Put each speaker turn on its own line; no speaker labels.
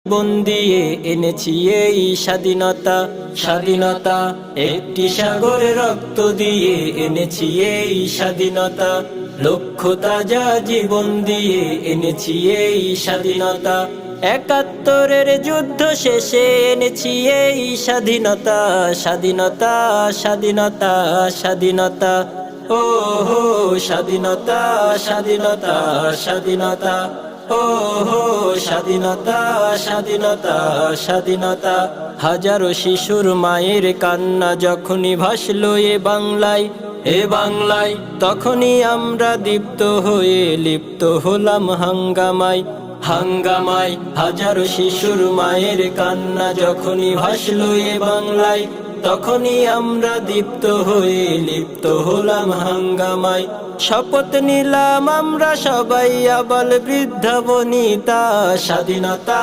জীবন দিয়ে এনেছি এই স্বাধীনতা, স্বাধীনতা। একটি সাগরে রক্ত দিয়ে এনেছি এই স্বাধীনতা, লক্ষ তাজা জীবন দিয়ে এনেছি এই স্বাধীনতা। ৭১-এর যুদ্ধ শেষে এনেছি এই স্বাধীনতা, স্বাধীনতা, স্বাধীনতা, স্বাধীনতা। ও হো স্বাধীনতা, স্বাধীনতা, স্বাধীনতা। ও হো স্বাধীনতা, স্বাধীনতা, স্বাধীনতা। হাজারো শিশুর মায়ের কান্না যখনই ভাসলো এ বাংলায়, এ বাংলায়, তখনই আমরা দীপ্ত হয়ে লিপ্ত হলাম হাঙ্গামায়, হাঙ্গামায়। হাজারো শিশুর মায়ের কান্না যখনই ভাসলো এ বাংলায়, তখনই আমরা দীপ্ত হয়ে লিপ্ত হলাম হাঙ্গামায়। শপথ নিলাম আমরা সবাই আবাল বৃদ্ধ বনিতা, স্বাধীনতা।